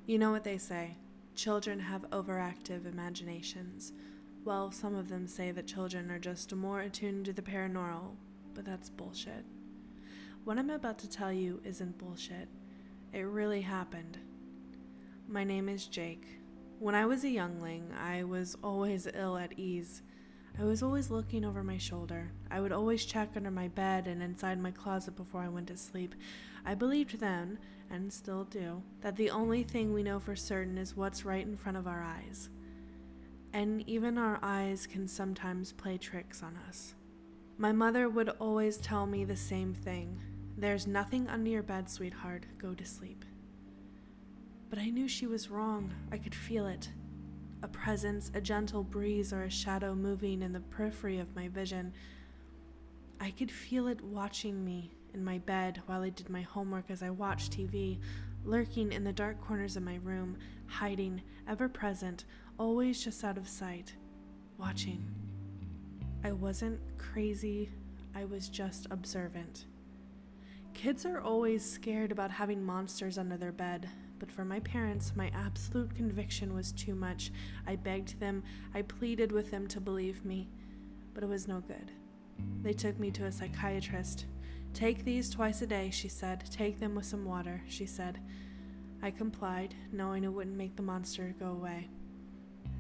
You know what they say, children have overactive imaginations. Well, some of them say that children are just more attuned to the paranormal, but that's bullshit. What I'm about to tell you isn't bullshit. It really happened. My name is Jake. When I was a youngling, I was always ill at ease. I was always looking over my shoulder. I would always check under my bed and inside my closet before I went to sleep. I believed then, and still do, that the only thing we know for certain is what's right in front of our eyes. And even our eyes can sometimes play tricks on us. My mother would always tell me the same thing. There's nothing under your bed, sweetheart. Go to sleep. But I knew she was wrong. I could feel it. A presence, a gentle breeze, or a shadow moving in the periphery of my vision. I could feel it watching me in my bed while I did my homework as I watched TV, lurking in the dark corners of my room, hiding, ever present, always just out of sight, watching. I wasn't crazy, I was just observant. Kids are always scared about having monsters under their bed. But for my parents, my absolute conviction was too much. I begged them, I pleaded with them to believe me, but it was no good. They took me to a psychiatrist. Take these twice a day, she said. Take them with some water, she said. I complied, knowing it wouldn't make the monster go away.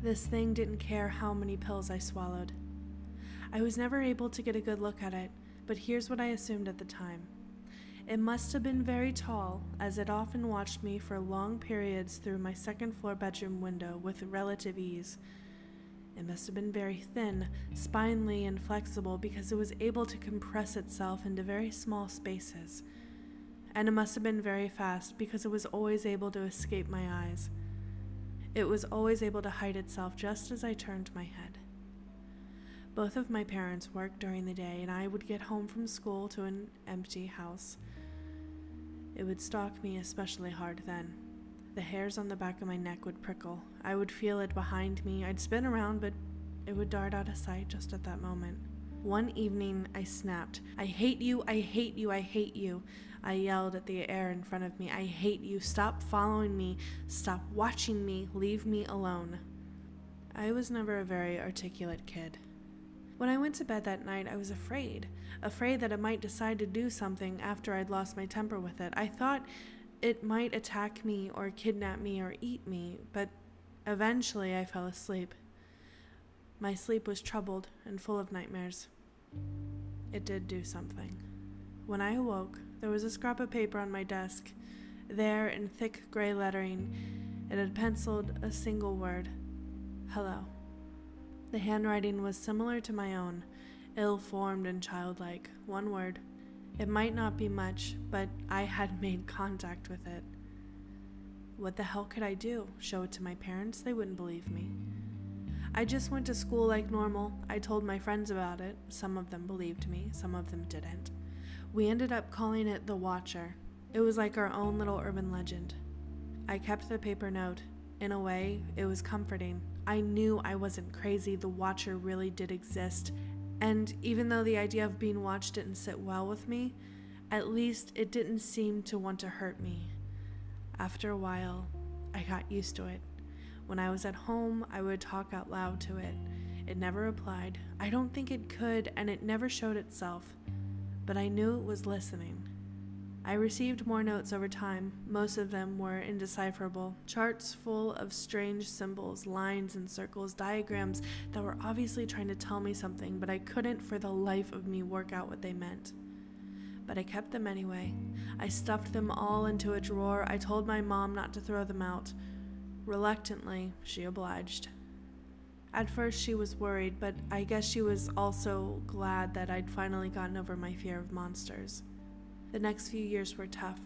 This thing didn't care how many pills I swallowed. I was never able to get a good look at it, but here's what I assumed at the time. It must have been very tall, as it often watched me for long periods through my second-floor bedroom window with relative ease. It must have been very thin, spindly, and flexible because it was able to compress itself into very small spaces. And it must have been very fast because it was always able to escape my eyes. It was always able to hide itself just as I turned my head. Both of my parents worked during the day, and I would get home from school to an empty house. It would stalk me especially hard then. The hairs on the back of my neck would prickle. I would feel it behind me. I'd spin around, but it would dart out of sight just at that moment. One evening, I snapped. I hate you, I hate you, I hate you. I yelled at the air in front of me. I hate you. Stop following me. Stop watching me. Leave me alone. I was never a very articulate kid. When I went to bed that night, I was afraid that it might decide to do something after I'd lost my temper with it. I thought it might attack me or kidnap me or eat me, but eventually I fell asleep. My sleep was troubled and full of nightmares. It did do something. When I awoke, there was a scrap of paper on my desk. There, in thick gray lettering, it had penciled a single word: hello. The handwriting was similar to my own, ill-formed and childlike. One word. It might not be much, but I had made contact with it. What the hell could I do? Show it to my parents? They wouldn't believe me. I just went to school like normal. I told my friends about it. Some of them believed me, some of them didn't. We ended up calling it the Watcher. It was like our own little urban legend. I kept the paper note. In a way, it was comforting. I knew I wasn't crazy. The Watcher really did exist. And even though the idea of being watched didn't sit well with me, at least it didn't seem to want to hurt me. After a while, I got used to it. When I was at home, I would talk out loud to it. It never replied. I don't think it could, and it never showed itself. But I knew it was listening. I received more notes over time. Most of them were indecipherable. Charts full of strange symbols, lines and circles, diagrams that were obviously trying to tell me something, but I couldn't for the life of me work out what they meant. But I kept them anyway. I stuffed them all into a drawer. I told my mom not to throw them out. Reluctantly, she obliged. At first she was worried, but I guess she was also glad that I'd finally gotten over my fear of monsters. The next few years were tough.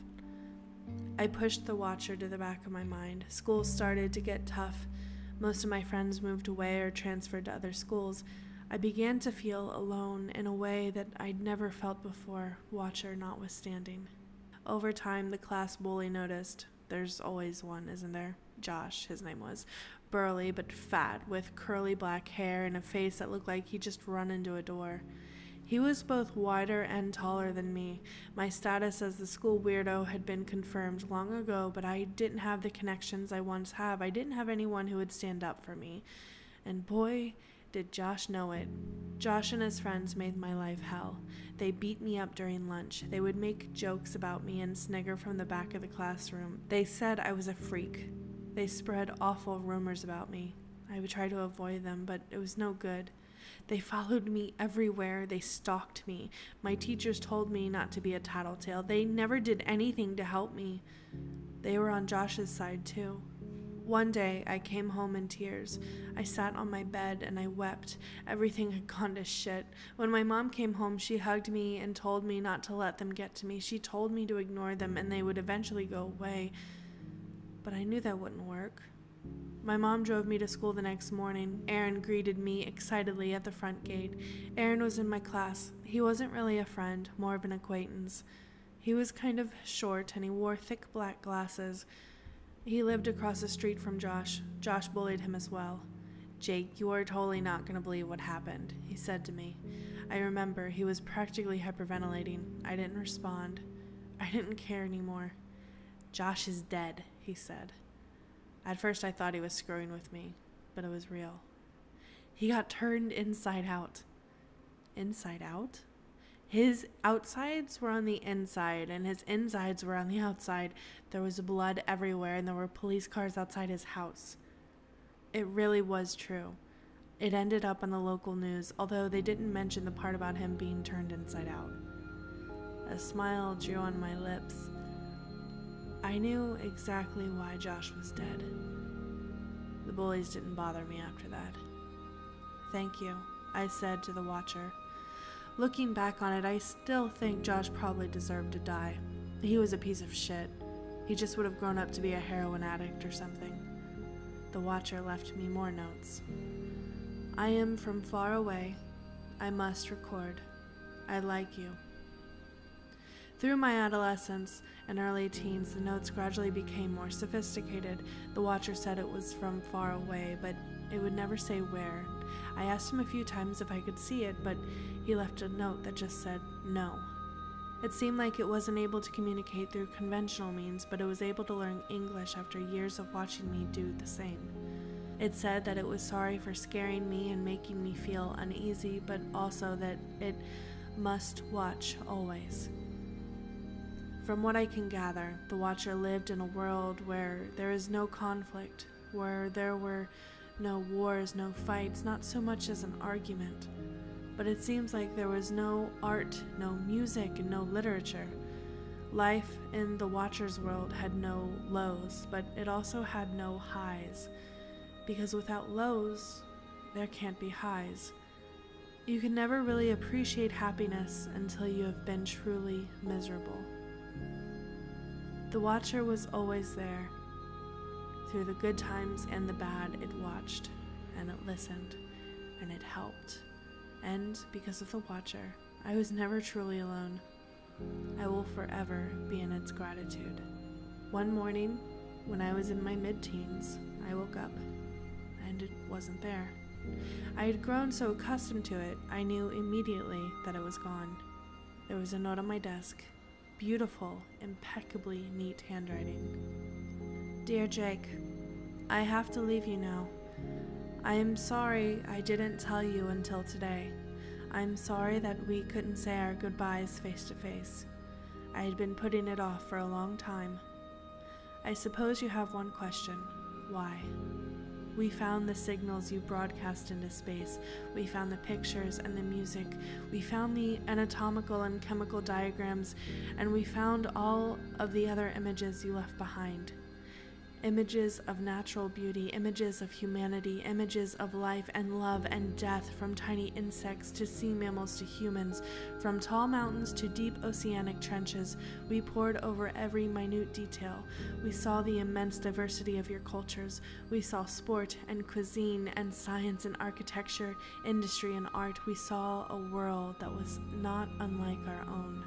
I pushed the Watcher to the back of my mind. School started to get tough. Most of my friends moved away or transferred to other schools. I began to feel alone in a way that I'd never felt before, Watcher notwithstanding. Over time, the class bully noticed. There's always one, isn't there? Josh, his name was. Burly but fat, with curly black hair and a face that looked like he'd just run into a door. He was both wider and taller than me. My status as the school weirdo had been confirmed long ago, but I didn't have the connections I once have. I didn't have anyone who would stand up for me. And boy, did Josh know it. Josh and his friends made my life hell. They beat me up during lunch. They would make jokes about me and snigger from the back of the classroom. They said I was a freak. They spread awful rumors about me. I would try to avoid them, but it was no good. They followed me everywhere. They stalked me. My teachers told me not to be a tattletale. They never did anything to help me. They were on Josh's side, too. One day, I came home in tears. I sat on my bed and I wept. Everything had gone to shit. When my mom came home, she hugged me and told me not to let them get to me. She told me to ignore them and they would eventually go away. But I knew that wouldn't work. My mom drove me to school the next morning. Aaron greeted me excitedly at the front gate. Aaron was in my class. He wasn't really a friend, more of an acquaintance. He was kind of short and he wore thick black glasses. He lived across the street from Josh. Josh bullied him as well. "Jake, you are totally not going to believe what happened," he said to me. I remember he was practically hyperventilating. I didn't respond. I didn't care anymore. "Josh is dead," he said. At first I thought he was screwing with me, but it was real. He got turned inside out. Inside out? His outsides were on the inside, and his insides were on the outside. There was blood everywhere, and there were police cars outside his house. It really was true. It ended up on the local news, although they didn't mention the part about him being turned inside out. A smile drew on my lips. I knew exactly why Josh was dead. The bullies didn't bother me after that. "Thank you," I said to the watcher. Looking back on it, I still think Josh probably deserved to die. He was a piece of shit. He just would have grown up to be a heroin addict or something. The watcher left me more notes. "I am from far away. I must record. I like you." Through my adolescence and early teens, the notes gradually became more sophisticated. The watcher said it was from far away, but it would never say where. I asked him a few times if I could see it, but he left a note that just said no. It seemed like it wasn't able to communicate through conventional means, but it was able to learn English after years of watching me do the same. It said that it was sorry for scaring me and making me feel uneasy, but also that it must watch always. From what I can gather, the watcher lived in a world where there is no conflict, where there were no wars, no fights, not so much as an argument. But it seems like there was no art, no music, and no literature. Life in the watcher's world had no lows, but it also had no highs. Because without lows, there can't be highs. You can never really appreciate happiness until you have been truly miserable. The watcher was always there. Through the good times and the bad, it watched, and it listened, and it helped. And because of the watcher, I was never truly alone. I will forever be in its gratitude. One morning, when I was in my mid-teens, I woke up, and it wasn't there. I had grown so accustomed to it, I knew immediately that it was gone. There was a note on my desk. Beautiful, impeccably neat handwriting. "Dear Jake, I have to leave you now. I am sorry I didn't tell you until today. I'm sorry that we couldn't say our goodbyes face to face. I had been putting it off for a long time. I suppose you have one question. Why? We found the signals you broadcast into space. We found the pictures and the music. We found the anatomical and chemical diagrams, and we found all of the other images you left behind. Images of natural beauty, images of humanity, images of life and love and death, from tiny insects to sea mammals to humans, from tall mountains to deep oceanic trenches. We pored over every minute detail. We saw the immense diversity of your cultures. We saw sport and cuisine and science and architecture, industry and art. We saw a world that was not unlike our own.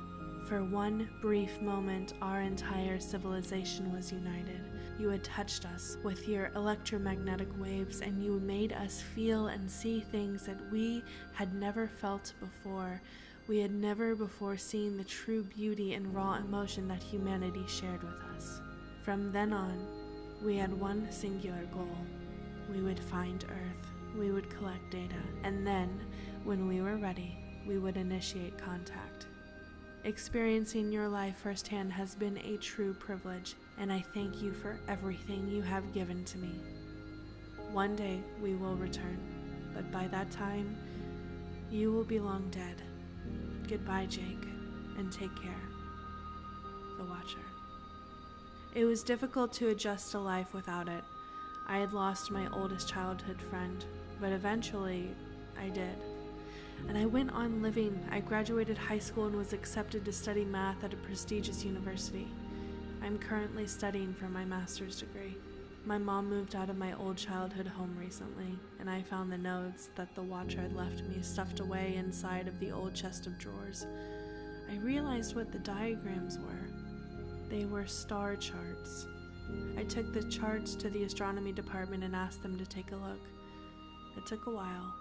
For one brief moment, our entire civilization was united. You had touched us with your electromagnetic waves, and you made us feel and see things that we had never felt before. We had never before seen the true beauty and raw emotion that humanity shared with us. From then on, we had one singular goal. We would find Earth, we would collect data, and then, when we were ready, we would initiate contact. Experiencing your life firsthand has been a true privilege, and I thank you for everything you have given to me. One day we will return, but by that time, you will be long dead. Goodbye, Jake, and take care. The Watcher. It was difficult to adjust to life without it. I had lost my oldest childhood friend, but eventually I did. And I went on living. I graduated high school and was accepted to study math at a prestigious university. I'm currently studying for my master's degree. My mom moved out of my old childhood home recently, and I found the notes that the Watcher had left me stuffed away inside of the old chest of drawers. I realized what the diagrams were. They were star charts. I took the charts to the astronomy department and asked them to take a look. It took a while,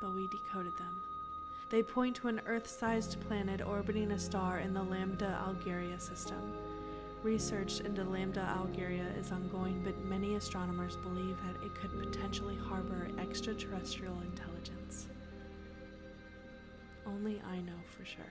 but we decoded them. They point to an Earth-sized planet orbiting a star in the Lambda Algieria system. Research into Lambda Algieria is ongoing, but many astronomers believe that it could potentially harbor extraterrestrial intelligence. Only I know for sure.